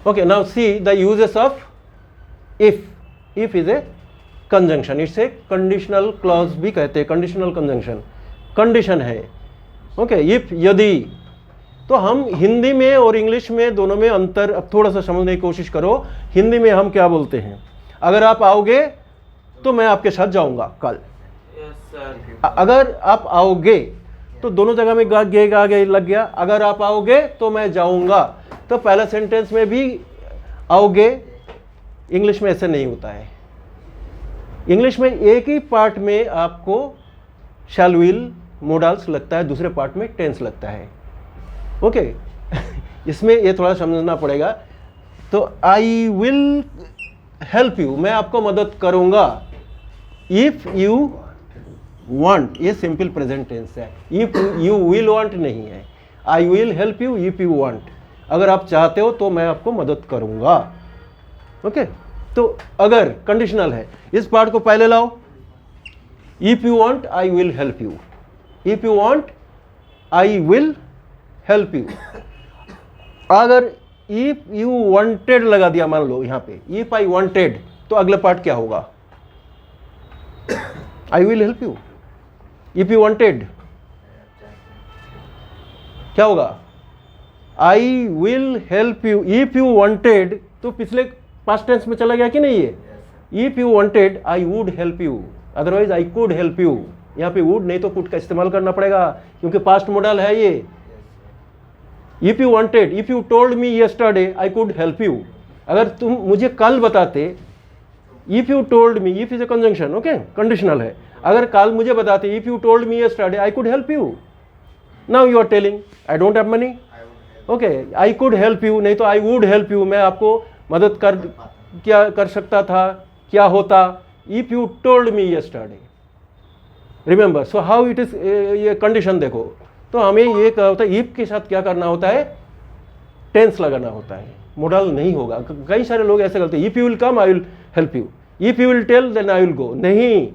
Okay, now see the uses of if. If is a conjunction, it's a conditional clause भी कहते हैं, conditional conjunction, condition है. Okay, if यदि, तो हम हिंदी में और इंग्लिश में दोनों में अंतर अब थोड़ा सा समझने की कोशिश करो. हिंदी में हम क्या बोलते हैं, अगर आप आओगे तो मैं आपके साथ जाऊंगा कल. अगर आप आओगे तो दोनों जगह में गे लग गया. अगर आप आओगे तो मैं जाऊंगा, तो पहला सेंटेंस में भी आओगे. इंग्लिश में ऐसे नहीं होता है. इंग्लिश में एक ही पार्ट में आपको शैल विल मोडाल्स लगता है, दूसरे पार्ट में टेंस लगता है. ओके इसमें ये थोड़ा समझना पड़ेगा. तो आई विल हेल्प यू, मैं आपको मदद करूंगा. इफ यू वांट, ये सिंपल प्रेजेंट टेंस है. इफ यू विल वांट नहीं है. आई will help you if you want, अगर आप चाहते हो तो मैं आपको मदद करूंगा. ओके तो अगर कंडीशनल है, इस पार्ट को पहले लाओ. If you want I will help you. If you want I will help you. अगर इफ यू वांटेड लगा दिया, मान लो यहां पे इफ आई वांटेड, तो अगला पार्ट क्या होगा, आई will help you. If you wanted क्या होगा, आई will help you. If you wanted तो पिछले पास्ट टेंस में चला गया कि नहीं ये. If you wanted I would help you, otherwise I could help you. यहाँ पे वुड नहीं तो कुड का इस्तेमाल करना पड़ेगा क्योंकि पास्ट मॉडल है ये. If you wanted, if you told me yesterday I could help you, अगर तुम मुझे कल बताते. If you told me, if is a conjunction, okay conditional है. अगर कल मुझे बताते, if you told me yesterday I could help you. Now you are telling I don't have money. Okay I could help you, नहीं तो I would help you, मैं आपको मदद क्या कर सकता था, क्या होता. If you told me yesterday, remember. So how it is, ये कंडीशन देखो. तो हमें ये क्या होता है, इफ के साथ क्या करना होता है, टेंस लगाना होता है, मॉडल नहीं होगा. कई सारे लोग ऐसे करते हैं, if you will come I will help you, if you will tell then I will go. नहीं,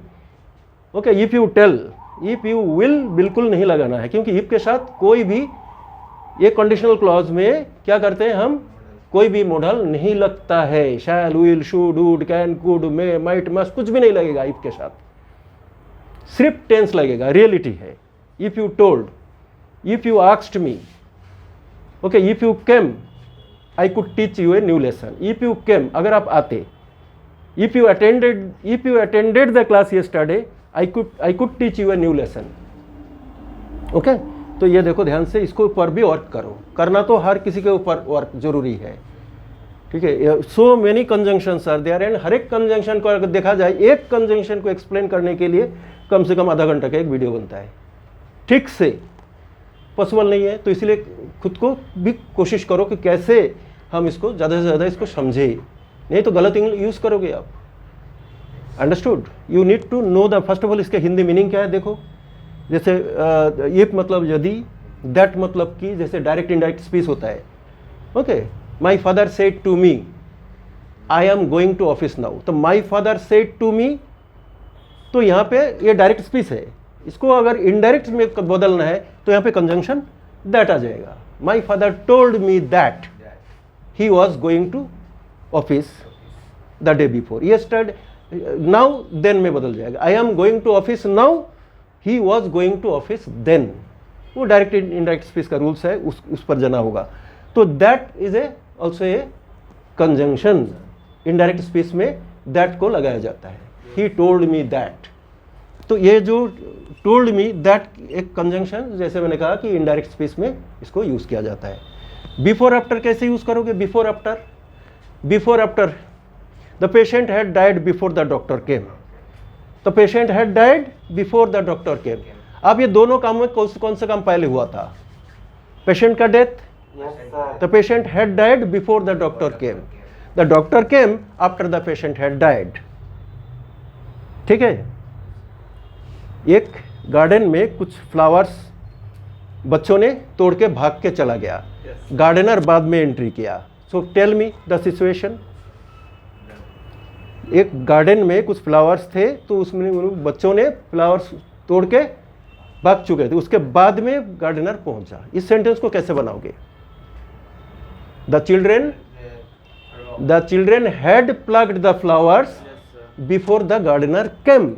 okay if you tell, if you will बिल्कुल नहीं लगाना है, क्योंकि इफ के साथ कोई भी ये कंडीशनल क्लॉज में क्या करते हैं हम, कोई भी मॉडल नहीं लगता है. शैल will should would can could may might must कुछ भी नहीं लगेगा इफ के साथ, सिर्फ टेंस लगेगा. रियलिटी है. If you told, if you asked me, okay if you came I could teach U a new lesson. If you came, अगर आप आते. If you attended the class yesterday I could teach U a new lesson. Okay तो ये देखो ध्यान से, इसको ऊपर भी वर्क करो. करना तो हर किसी के ऊपर वर्क जरूरी है. ठीक है. So many conjunctions are there, and हर एक कंजंक्शन को अगर देखा जाए, एक कंजंक्शन को एक्सप्लेन करने के लिए कम से कम आधा घंटा का एक वीडियो बनता है. ठीक से पॉसिबल नहीं है, तो इसलिए खुद को भी कोशिश करो कि कैसे हम इसको ज़्यादा से ज़्यादा इसको समझे, नहीं तो गलत इंग्लिश यूज़ करोगे आप. Understood. You need to know the, first of all इसके हिंदी मीनिंग क्या है देखो. जैसे इफ मतलब यदि, दैट मतलब कि जैसे डायरेक्ट इनडायरेक्ट स्पीच होता है. Okay my father said to me I am going to office now, तो my father said to me, तो यहाँ पे ये डायरेक्ट स्पीच है. इसको अगर इनडायरेक्ट में बदलना है तो यहाँ पे कंजंक्शन दैट आ जाएगा. My father told me that he was going to office the day before. Yesterday, now then में बदल जाएगा. I am going to office now, he was going to office then. वो डायरेक्ट इनडायरेक्ट स्पीच का rules है, उस पर जाना होगा. तो that is a also a conjunction. Indirect speech में दैट को लगाया जाता है. ही टोल्ड मी दैट, तो ये जो टोल्ड मी दैट एक कंजंक्शन, जैसे मैंने कहा कि इनडायरेक्ट स्पीच में इसको यूज किया जाता है. बिफोर आफ्टर कैसे यूज करोगे. Before after the patient had died before the doctor came. The patient had died before the doctor केम. अब ये दोनों काम में कौन सा काम पहले हुआ था, पेशेंट का death. The patient had died before the doctor came. The doctor came after the patient had died. ठीक है. एक गार्डन में कुछ फ्लावर्स बच्चों ने तोड़ के भाग के चला गया. गार्डनर बाद में एंट्री किया. So tell me the situation. एक गार्डन में कुछ फ्लावर्स थे, तो उसमें बच्चों ने फ्लावर्स तोड़ के भाग चुके थे. उसके बाद में गार्डनर पहुंचा. इस सेंटेंस को कैसे बनाओगे. The children the children had plucked the flowers before the gardener came.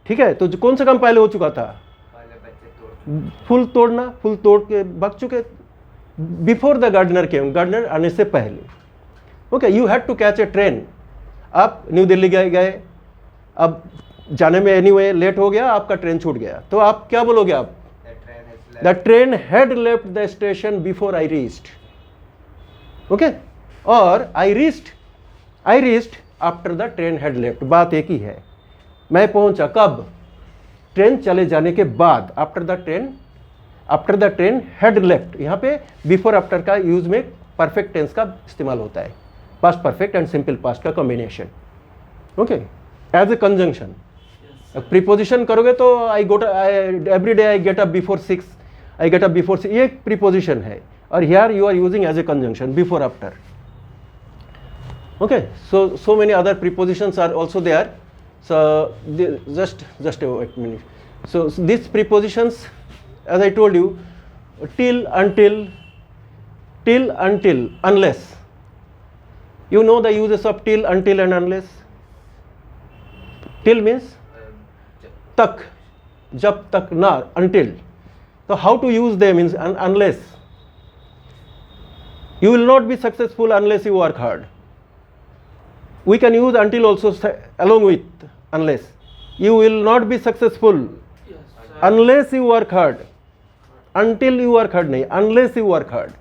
ठीक है, तो कौन सा काम पहले हो चुका था? फूल तोड़ना, फूल तोड़ के भाग चुके before the gardener came, gardener आने से पहले। Okay, you had to catch a train. आप न्यू दिल्ली गए, अब जाने में एनीवे लेट हो गया, आपका ट्रेन छूट गया, तो आप क्या बोलोगे? आप the train had left the station before I reached. Okay, और I reached after the train had left. बात एक ही है, मैं पहुंचा कब? ट्रेन चले जाने के बाद, after the train had left. यहाँ पे बिफोर आफ्टर का यूज में परफेक्ट टेंस का इस्तेमाल होता है, past perfect and simple past का combination. Okay, as a conjunction. Preposition करोगे तो every day I get up before 6, I get up before 6, ये प्रीपोजिशन है, और here you are using as a conjunction before after. Okay, so many other prepositions are also there. So just wait a minute. So these prepositions, as I told you, till, until, unless. You know the uses of till, until and unless. Till means tak, jab tak na, until. So how to use them means unless. You will not be successful unless you work hard. We can use until also along with unless. You will not be successful unless you work hard. Until you work hard नहीं, unless you work hard.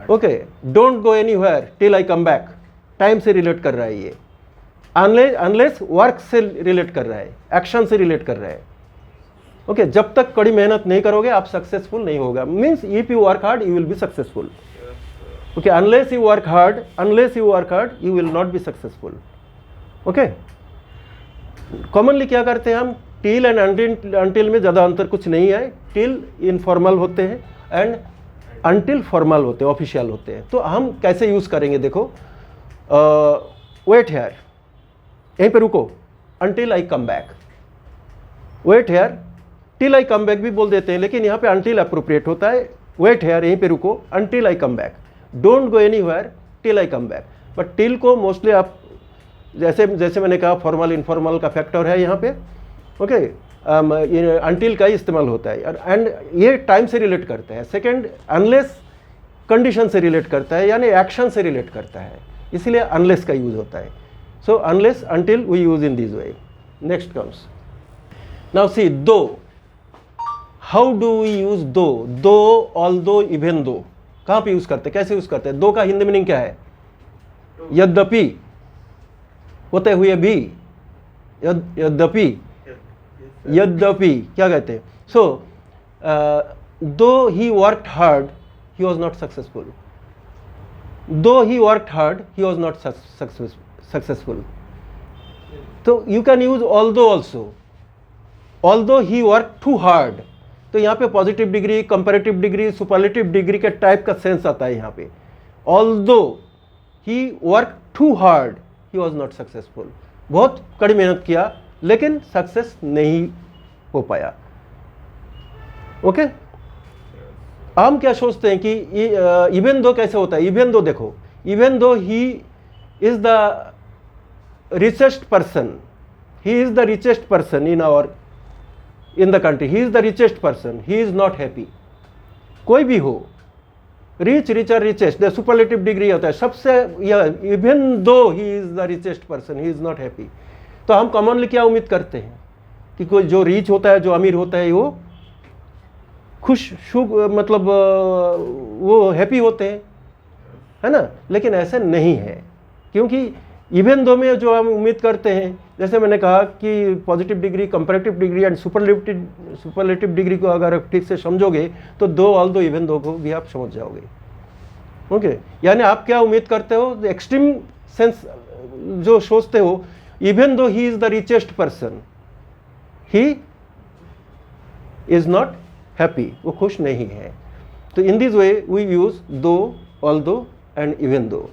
Okay, don't go anywhere till I come back. Time से relate कर रहा है ये. Unless work से relate कर रहा है, एक्शन से रिलेट कर रहा है. ओके, जब तक कड़ी मेहनत नहीं करोगे आप सक्सेसफुल नहीं होगा. Means if you work hard you will be successful. Okay, unless you work hard, you will not be successful. Okay. Commonly क्या करते हैं हम? Till and until में ज़्यादा अंतर कुछ नहीं है. Till इनफॉर्मल होते हैं एंड until फॉर्मल होते हैं, ऑफिशियल होते हैं. तो हम कैसे यूज़ करेंगे? देखो, wait here, यहीं पे रुको, until I come back. Wait here, till I come back भी बोल देते हैं, लेकिन यहाँ पे until अप्रोप्रिएट होता है. Wait here, यहीं पे रुको, until I come back. Don't go anywhere till I come back. But till को मोस्टली आप जैसे मैंने कहा फॉर्मल इनफॉर्मल का फैक्टर है यहाँ पे. ओके, अनटिल का ही इस्तेमाल होता है एंड ये टाइम से रिलेट करता है. सेकंड, अनलेस कंडीशन से रिलेट करता है, यानी एक्शन से रिलेट करता है, इसलिए अनलेस का यूज होता है. So unless until we use in this way. Next comes now see though. How do we use दो? दो, ऑल्दो, इवन दो. कहाँ पे यूज करते हैं, कैसे यूज करते हैं? दो का हिंदी मीनिंग क्या है? यद्यपि, होते हुए भी, यद्यपि, क्या कहते हैं? So though he worked hard he was not successful. Though he worked hard he was not successful. तो you can use although also. Although he work too hard. तो यहाँ पे positive degree, comparative degree, superlative degree के type का sense आता है यहाँ पे. Although he work too hard he was not successful. बहुत कड़ी मेहनत किया लेकिन सक्सेस नहीं हो पाया. ओके, हम क्या सोचते हैं कि इवन दो कैसे होता है? इवन दो देखो, even though he is the richest person, he is the richest person in the country, he is the richest person, he is not happy. कोई भी हो, rich, richer, richest, the superlative degree होता है सबसे. even though he is the richest person, he is not happy. तो हम commonly क्या उम्मीद करते हैं कि कोई जो रिच होता है, जो अमीर होता है, वो खुश मतलब वो हैप्पी होते हैं, है ना? लेकिन ऐसा नहीं है, क्योंकि इवन दो में जो हम उम्मीद करते हैं, जैसे मैंने कहा कि positive degree, comparative degree and superlative degree को अगर आप ठीक से समझोगे तो दो, ऑल दो, इवन दो को भी आप समझ जाओगे. ओके, यानी आप क्या उम्मीद करते हो? एक्सट्रीम सेंस जो सोचते हो, even though he is the richest person, he is not happy, वो खुश नहीं है. तो in this way we use though, although and even दो.